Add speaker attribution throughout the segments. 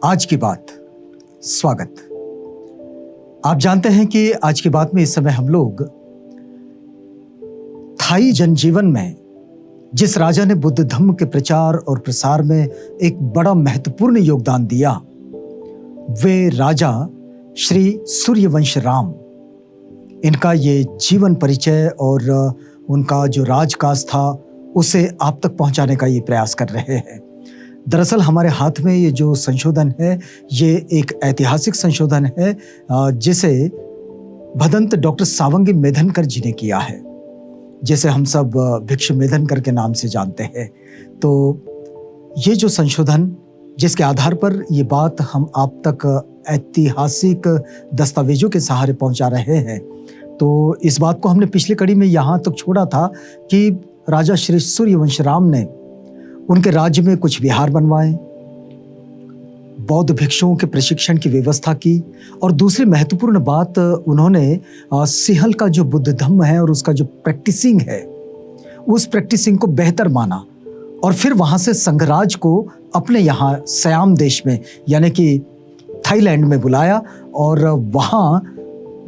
Speaker 1: आज की बात। स्वागत। आप जानते हैं कि आज की बात में इस समय हम लोग थाई जनजीवन में जिस राजा ने बुद्ध धम्म के प्रचार और प्रसार में एक बड़ा महत्वपूर्ण योगदान दिया, वे राजा श्री सूर्यवंश राम। इनका ये जीवन परिचय और उनका जो राजकाज था उसे आप तक पहुंचाने का ये प्रयास कर रहे हैं। दरअसल हमारे हाथ में ये जो संशोधन है ये एक ऐतिहासिक संशोधन है जिसे भदंत डॉक्टर सावंगी मेधनकर जी ने किया है, जिसे हम सब भिक्षु मेधनकर के नाम से जानते हैं। तो ये जो संशोधन जिसके आधार पर ये बात हम आप तक ऐतिहासिक दस्तावेजों के सहारे पहुंचा रहे हैं, तो इस बात को हमने पिछली कड़ी में यहाँ तक छोड़ा था कि राजा श्री सूर्यवंश राम ने उनके राज्य में कुछ विहार बनवाए, बौद्ध भिक्षुओं के प्रशिक्षण की व्यवस्था की और दूसरी महत्वपूर्ण बात उन्होंने सिंहल का जो बुद्ध धम्म है और उसका जो प्रैक्टिसिंग है उस प्रैक्टिसिंग को बेहतर माना और फिर वहाँ से संघराज को अपने यहाँ सयाम देश में यानी कि थाईलैंड में बुलाया और वहाँ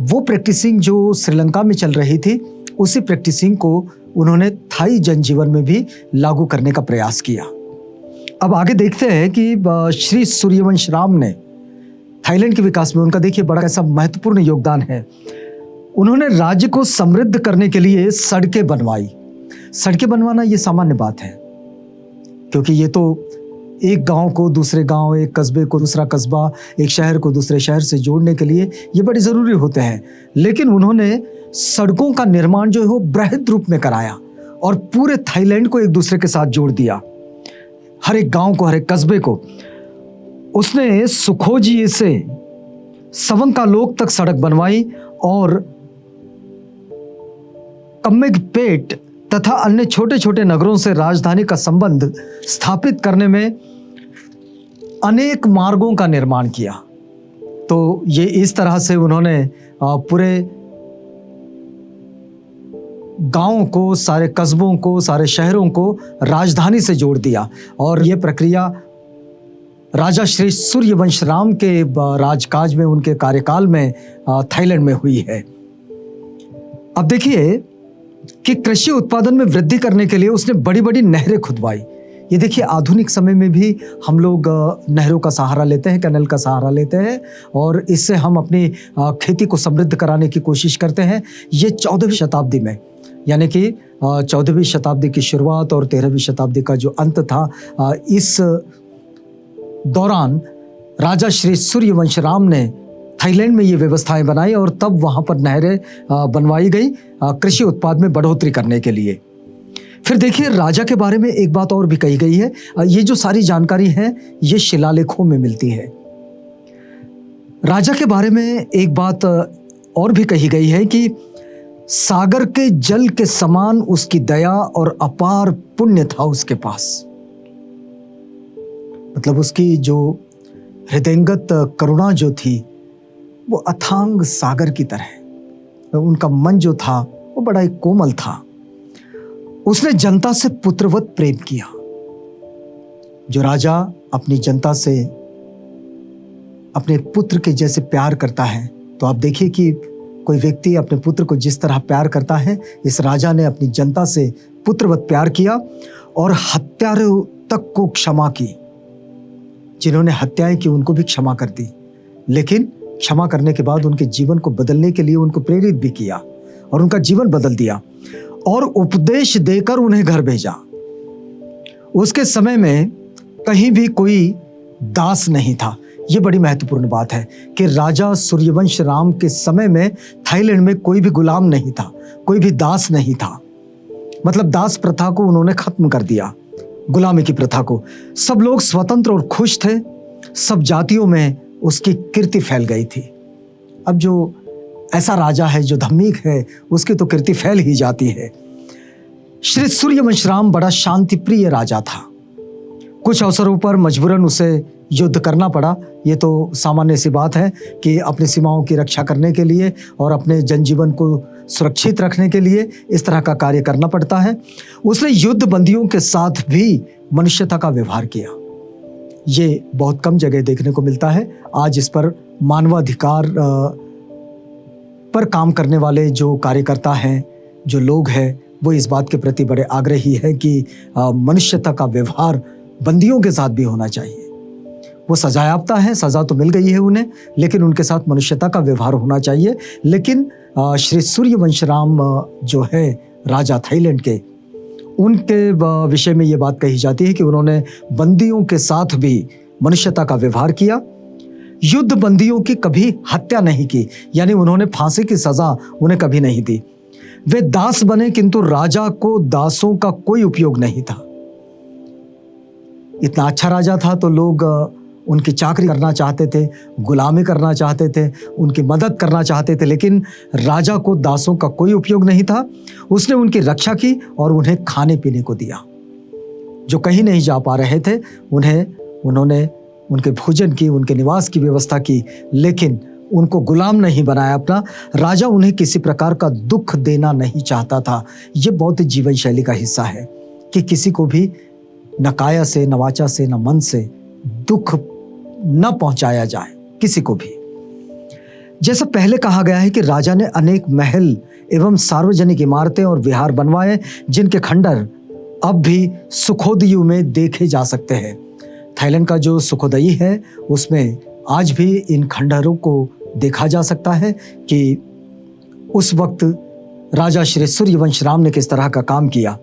Speaker 1: वो प्रैक्टिसिंग जो श्रीलंका में चल रही थी उसी प्रैक्टिसिंग को उन्होंने थाई जनजीवन में भी लागू करने का प्रयास किया। अब आगे देखते हैं कि श्री सूर्यवंश राम ने थाईलैंड के विकास में उनका देखिए बड़ा ऐसा महत्वपूर्ण योगदान है। उन्होंने राज्य को समृद्ध करने के लिए सड़कें बनवाई। सड़कें बनवाना ये सामान्य बात है क्योंकि ये तो एक गांव को दूसरे गांव, एक कस्बे को दूसरा कस्बा, एक शहर को दूसरे शहर से जोड़ने के लिए ये बड़े ज़रूरी होते हैं। लेकिन उन्होंने सड़कों का निर्माण जो है वो बृहद रूप में कराया और पूरे थाईलैंड को एक दूसरे के साथ जोड़ दिया। हर एक गांव को, हर एक कस्बे को उसने सुखोजी से सवंकालोक तक सड़क बनवाई और कम्मेगपेट तथा अन्य छोटे छोटे नगरों से राजधानी का संबंध स्थापित करने में अनेक मार्गों का निर्माण किया। तो ये इस तरह से उन्होंने पूरे गांवों को, सारे कस्बों को, सारे शहरों को राजधानी से जोड़ दिया और ये प्रक्रिया राजा श्री सूर्यवंश राम के राजकाज में, उनके कार्यकाल में थाईलैंड में हुई है। अब देखिए कि कृषि उत्पादन में वृद्धि करने के लिए उसने बड़ी बड़ी नहरें खुदवाई। ये देखिए आधुनिक समय में भी हम लोग नहरों का सहारा लेते हैं, कैनल का सहारा लेते हैं और इससे हम अपनी खेती को समृद्ध कराने की कोशिश करते हैं। ये 14वीं शताब्दी में यानी कि 14वीं शताब्दी की शुरुआत और 13वीं शताब्दी का जो अंत था, इस दौरान राजा श्री सूर्यवंश राम ने थाईलैंड में ये व्यवस्थाएं बनाई और तब वहाँ पर नहरें बनवाई गई कृषि उत्पाद में बढ़ोतरी करने के लिए। फिर देखिए राजा के बारे में एक बात और भी कही गई है। ये जो सारी जानकारी है ये शिलालेखों में मिलती है। राजा के बारे में एक बात और भी कही गई है कि सागर के जल के समान उसकी दया और अपार पुण्य था उसके पास। मतलब उसकी जो हृदयंगत करुणा जो थी वो अथांग सागर की तरह, उनका मन जो था वो बड़ा ही कोमल था। उसने जनता से पुत्रवत प्रेम किया। जो राजा अपनी जनता से अपने पुत्र के जैसे प्यार करता है, तो आप देखिए कि कोई व्यक्ति अपने पुत्र को जिस तरह प्यार करता है, इस राजा ने अपनी जनता से पुत्रवत प्यार किया और हत्यारों तक को क्षमा की। जिन्होंने हत्याएं की उनको भी क्षमा कर दी, लेकिन क्षमा करने के बाद उनके जीवन को बदलने के लिए उनको प्रेरित भी किया और उनका जीवन बदल दिया और उपदेश देकर उन्हें घर भेजा। उसके समय में कहीं भी कोई दास नहीं था। ये बड़ी महत्वपूर्ण बात है कि राजा सूर्यवंश राम के समय में थाईलैंड में कोई भी गुलाम नहीं था, कोई भी दास नहीं था। मतलब दास प्रथा को उन्होंने खत्म कर दिया, गुलामी की प्रथा को। सब लोग स्वतंत्र और खुश थे। सब जातियों में उसकी कीर्ति फैल गई थी। अब जो ऐसा राजा है जो धार्मिक है उसकी तो कीर्ति फैल ही जाती है। श्री सूर्यवंश राम बड़ा शांति प्रिय राजा था। कुछ अवसरों पर मजबूरन उसे युद्ध करना पड़ा। ये तो सामान्य सी बात है कि अपनी सीमाओं की रक्षा करने के लिए और अपने जनजीवन को सुरक्षित रखने के लिए इस तरह का कार्य करना पड़ता है। उसने युद्ध बंदियों के साथ भी मनुष्यता का व्यवहार किया। ये बहुत कम जगह देखने को मिलता है। आज इस पर मानवाधिकार पर काम करने वाले जो कार्यकर्ता हैं, जो लोग हैं, वो इस बात के प्रति बड़े आग्रही है कि मनुष्यता का व्यवहार बंदियों के साथ भी होना चाहिए। वो सजायाफ्ता हैं, सजा तो मिल गई है उन्हें, लेकिन उनके साथ मनुष्यता का व्यवहार होना चाहिए। लेकिन श्री सूर्यवंशराम जो है राजा थाईलैंड के, उनके विषय में ये बात कही जाती है कि उन्होंने बंदियों के साथ भी मनुष्यता का व्यवहार किया। युद्ध बंदियों की कभी हत्या नहीं की, यानी उन्होंने फांसी की सजा उन्हें कभी नहीं दी। वे दास बने, किंतु राजा को दासों का कोई उपयोग नहीं था। इतना अच्छा राजा था तो लोग उनकी चाकरी करना चाहते थे, गुलामी करना चाहते थे, उनकी मदद करना चाहते थे, लेकिन राजा को दासों का कोई उपयोग नहीं था। उसने उनकी रक्षा की और उन्हें खाने पीने को दिया। जो कहीं नहीं जा पा रहे थे उन्होंने उनके भोजन की, उनके निवास की व्यवस्था की, लेकिन उनको गुलाम नहीं बनाया अपना। राजा उन्हें किसी प्रकार का दुख देना नहीं चाहता था। ये बौद्ध जीवन शैली का हिस्सा है कि किसी को भी न काया से, न वाचा से, न मन से दुख न पहुंचाया जाए किसी को भी। जैसा पहले कहा गया है कि राजा ने अनेक महल एवं सार्वजनिक इमारतें और विहार बनवाए, जिनके खंडर अब भी सुखोदयू में देखे जा सकते हैं। थाईलैंड का जो सुखोदयी है उसमें आज भी इन खंडहरों को देखा जा सकता है कि उस वक्त राजा श्री सूर्यवंशराम ने किस तरह का काम किया।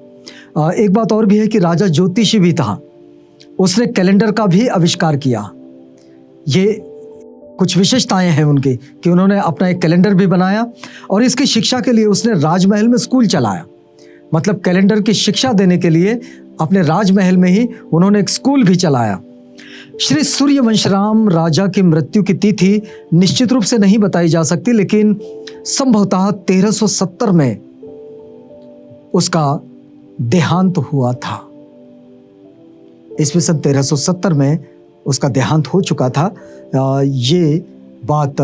Speaker 1: एक बात और भी है कि राजा ज्योतिषी भी था। उसने कैलेंडर का भी आविष्कार किया। ये कुछ विशेषताएं हैं उनकी कि उन्होंने अपना एक कैलेंडर भी बनाया और इसकी शिक्षा के लिए उसने राजमहल में स्कूल चलाया। मतलब कैलेंडर की शिक्षा देने के लिए अपने राजमहल में ही उन्होंने एक स्कूल भी चलाया। श्री सूर्यवंशराम राजा की मृत्यु की तिथि निश्चित रूप से नहीं बताई जा सकती, लेकिन संभवतः 1370 में उसका देहांत हुआ था। ईस्वी सन 1370 में उसका देहांत हो चुका था। ये बात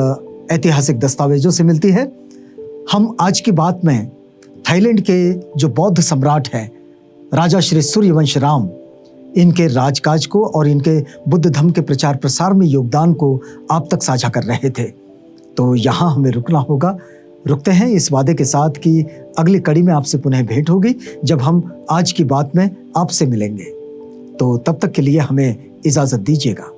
Speaker 1: ऐतिहासिक दस्तावेजों से मिलती है। हम आज की बात में थाईलैंड के जो बौद्ध सम्राट हैं राजा श्री सूर्यवंशराम, इनके राजकाज को और इनके बुद्ध धर्म के प्रचार प्रसार में योगदान को आप तक साझा कर रहे थे। तो यहाँ हमें रुकना होगा। रुकते हैं इस वादे के साथ कि अगली कड़ी में आपसे पुनः भेंट होगी जब हम आज की बात में आपसे मिलेंगे। तो तब तक के लिए हमें इजाजत दीजिएगा।